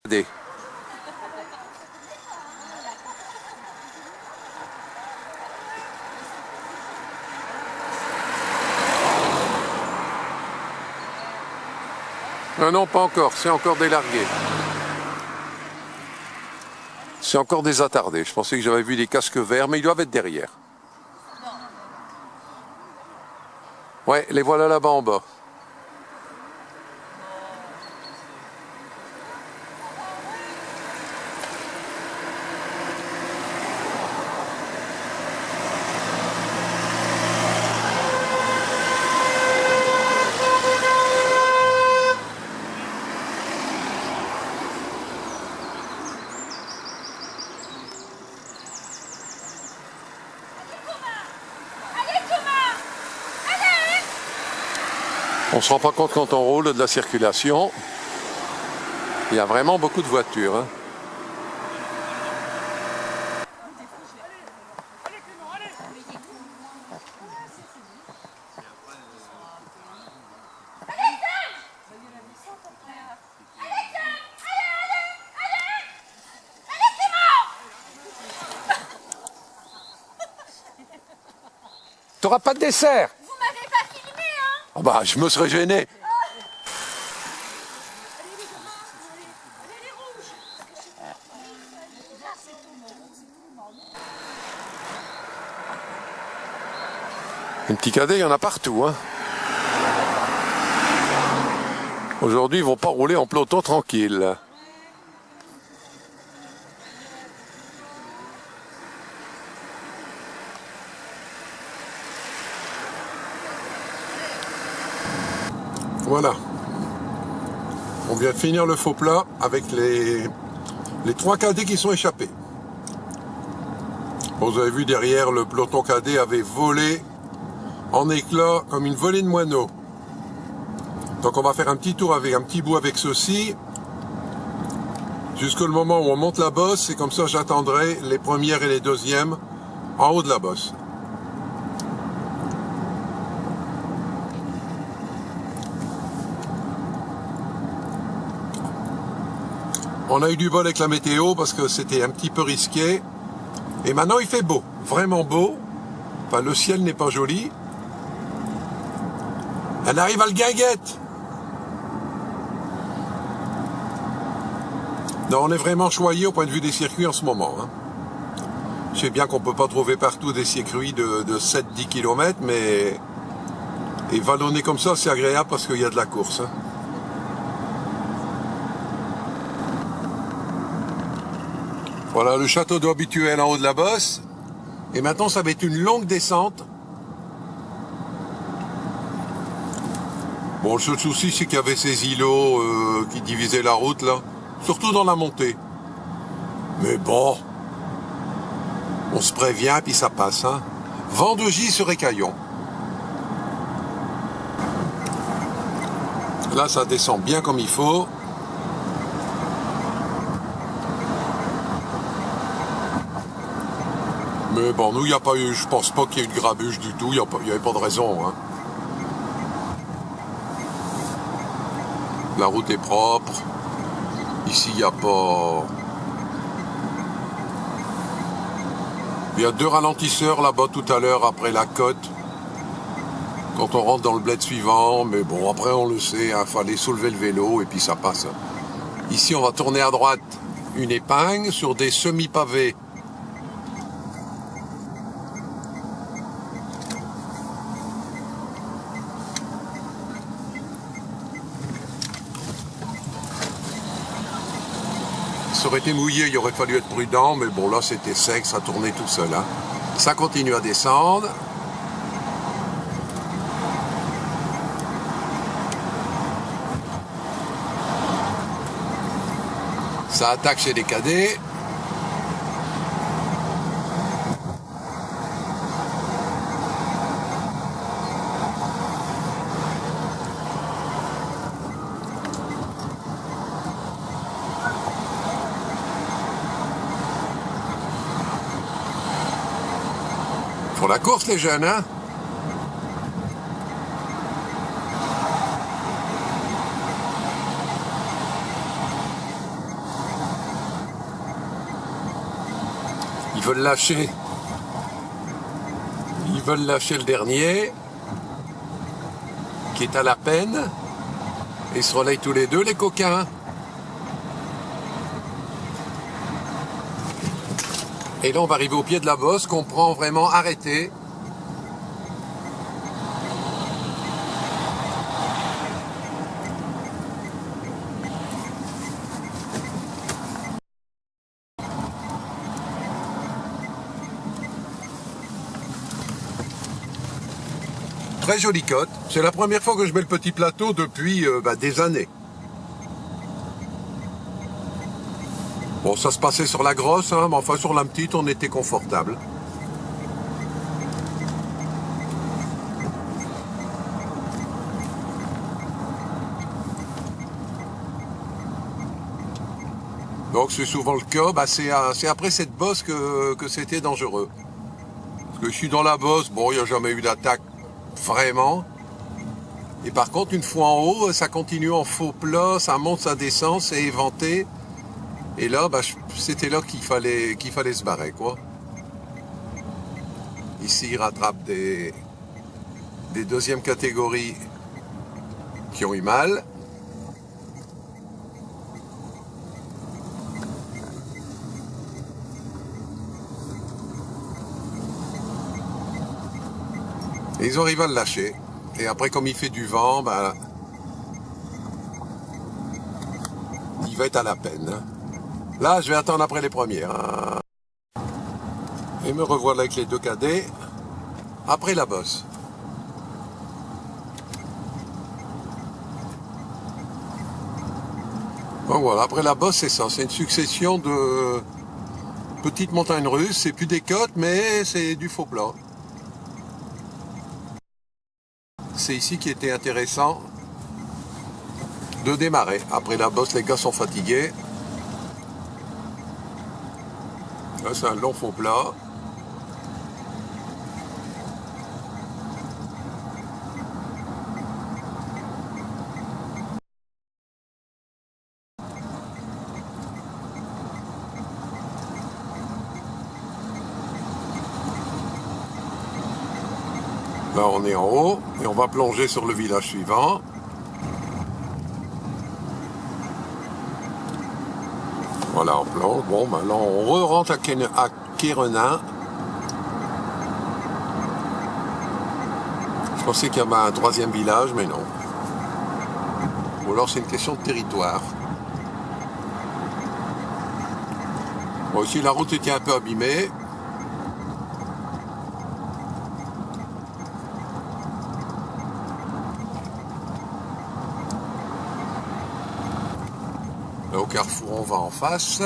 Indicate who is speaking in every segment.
Speaker 1: Des. Non, non, pas encore, c'est encore des largués. C'est encore des attardés. Je pensais que j'avais vu des casques verts, mais ils doivent être derrière. Ouais, les voilà là-bas en bas. On se rend pas compte quand on roule de la circulation. Il y a vraiment beaucoup de voitures. Hein. T'auras pas de dessert?
Speaker 2: Vous m'avez pas filmé, hein?
Speaker 1: Oh bah, je me serais gêné. Un petit cadet, il y en a partout. Hein. Aujourd'hui, ils vont pas rouler en peloton tranquille. Voilà. On vient de finir le faux plat avec les 3 cadets qui sont échappés. Bon, vous avez vu derrière, le peloton cadet avait volé en éclats comme une volée de moineaux. Donc on va faire un petit tour avec un petit bout avec ceci jusqu'au moment où on monte la bosse, et comme ça j'attendrai les premières et les deuxièmes en haut de la bosse. On a eu du bol avec la météo parce que c'était un petit peu risqué. Et maintenant il fait beau, vraiment beau. Enfin, le ciel n'est pas joli. Elle arrive à le guinguette. Non, on est vraiment choyé au point de vue des circuits en ce moment. Hein. Je sais bien qu'on ne peut pas trouver partout des circuits de 7-10 km, mais et vallonner comme ça, c'est agréable parce qu'il y a de la course. Hein. Voilà le château d'eau habituel en haut de la bosse. Et maintenant, ça va être une longue descente. Bon, le seul souci, c'est qu'il y avait ces îlots qui divisaient la route, là. Surtout dans la montée. Mais bon, on se prévient, puis ça passe. Hein. Vent de Gis sur Écaillon. Là, ça descend bien comme il faut. Mais bon, nous, il n'y a pas eu, je pense pas qu'il y ait eu de grabuge du tout, il n'y avait pas de raison. Hein. La route est propre. Ici, il n'y a pas... Il y a 2 ralentisseurs là-bas tout à l'heure après la côte. Quand on rentre dans le bled suivant, mais bon, après on le sait, il fallait soulever le vélo et puis ça passe. Ici, on va tourner à droite une épingle sur des semi-pavés. Ça aurait été mouillé, il aurait fallu être prudent, mais bon là c'était sec, ça tournait tout seul. Hein. Ça continue à descendre. Ça attaque chez les cadets. Pour la course, les jeunes, hein? Ils veulent lâcher. Ils veulent lâcher le dernier, qui est à la peine. Et ils se relayent tous les deux, les coquins. Et là, on va arriver au pied de la bosse qu'on prend vraiment arrêté. Très jolie cote. C'est la première fois que je mets le petit plateau depuis des années. Bon, ça se passait sur la grosse, hein, mais enfin sur la petite, on était confortable. Donc c'est souvent le cas, c'est après cette bosse que c'était dangereux. Parce que je suis dans la bosse, bon, il n'y a jamais eu d'attaque vraiment. Et par contre, une fois en haut, ça continue en faux plat, ça monte, ça descend, c'est éventé. Et là, c'était là qu'il fallait se barrer, quoi. Ici, il rattrape des deuxièmes catégories qui ont eu mal. Et ils arrivent à le lâcher. Et après, comme il fait du vent, il va être à la peine. Là, je vais attendre après les premières. Et me revoilà avec les deux cadets après la bosse. Donc voilà, après la bosse, c'est ça. C'est une succession de petites montagnes russes. C'est plus des côtes, mais c'est du faux plat. C'est ici qui était intéressant de démarrer. Après la bosse, les gars sont fatigués. Là, c'est un long faux plat. Là, on est en haut et on va plonger sur le village suivant. Voilà, on plonge. Bon, là, on re-rentre à Kérenin. Je pensais qu'il y avait un troisième village, mais non. Ou alors c'est une question de territoire. Bon, ici, la route était un peu abîmée. Au carrefour, on va en face.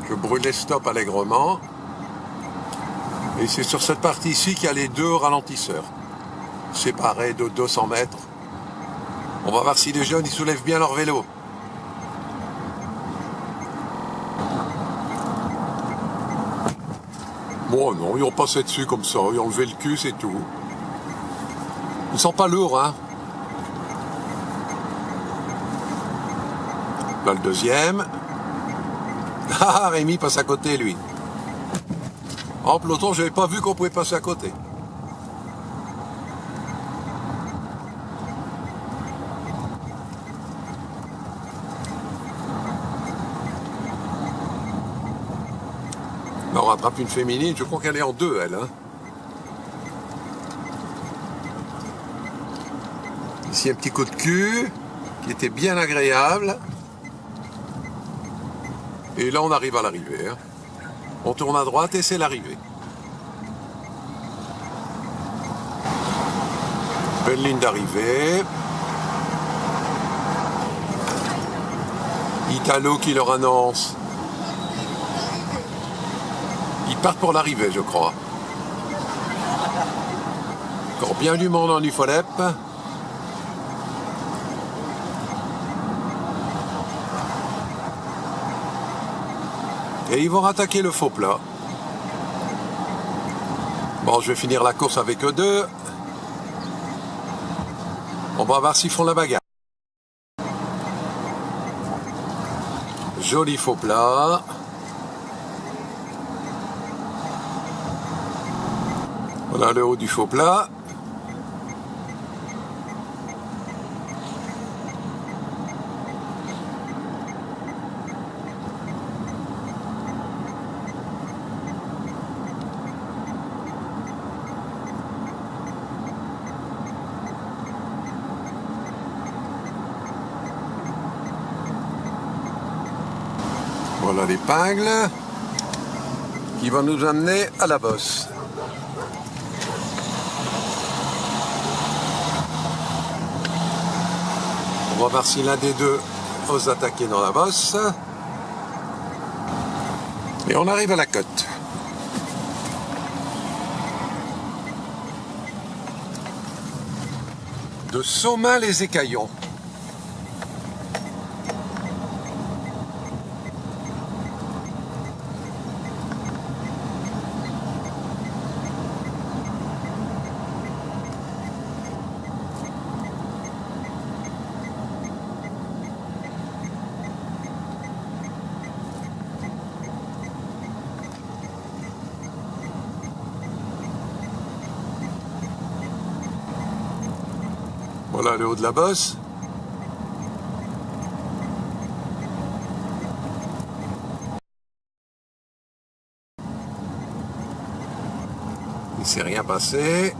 Speaker 1: Je brûlais stop allègrement. Et c'est sur cette partie ici qu'il y a les deux ralentisseurs, séparés de 200 mètres. On va voir si les jeunes ils soulèvent bien leur vélo. Bon, non, ils ont passé dessus comme ça. Ils ont levé le cul, c'est tout. Ils sont pas lourds, hein. Là, le deuxième. Ah, Rémi passe à côté, lui. En peloton, je n'avais pas vu qu'on pouvait passer à côté. Là, on rattrape une féminine. Je crois qu'elle est en deux, elle. Hein. Ici, un petit coup de cul qui était bien agréable. Et là, on arrive à l'arrivée. Hein. On tourne à droite et c'est l'arrivée. Belle ligne d'arrivée. Italo qui leur annonce. Ils partent pour l'arrivée, je crois. Encore bien du monde en Ufolep. Et ils vont rattaquer le faux plat. Bon, je vais finir la course avec eux deux. On va voir s'ils font la bagarre. Joli faux plat. Voilà le haut du faux plat. Voilà l'épingle qui va nous amener à la bosse. On va voir si l'un des deux ose attaquer dans la bosse. Et on arrive à la côte. De Sommin les Écaillons. Voilà le haut de la bosse. Il ne s'est rien passé.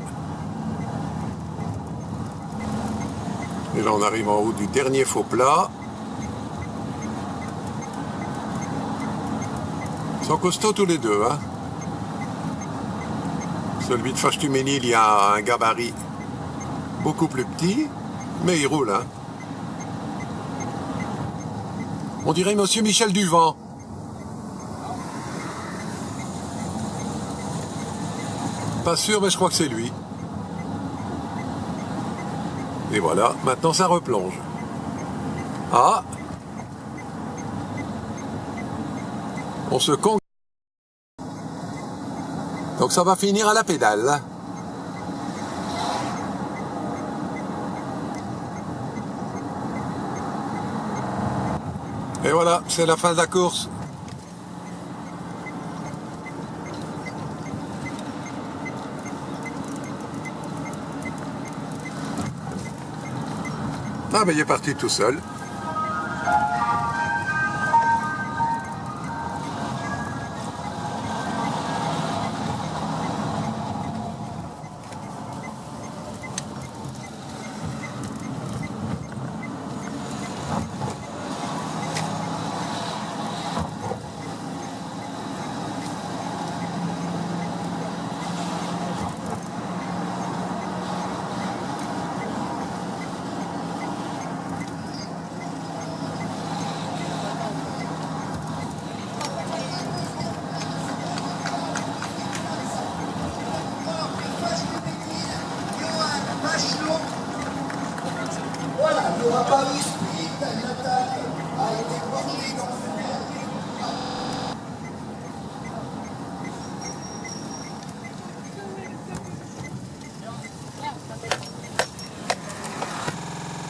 Speaker 1: Et là on arrive en haut du dernier faux plat. Ils sont costauds tous les deux, hein. Celui de Fâche-Tuménil, il y a un gabarit beaucoup plus petit, mais il roule, hein. On dirait Monsieur Michel Duvant. Pas sûr, mais je crois que c'est lui. Et voilà, maintenant ça replonge. Ah! On se con... Donc ça va finir à la pédale. Et voilà, c'est la fin de la course. Ah ben il est parti tout seul.
Speaker 3: Voilà, il n'y aura pas eu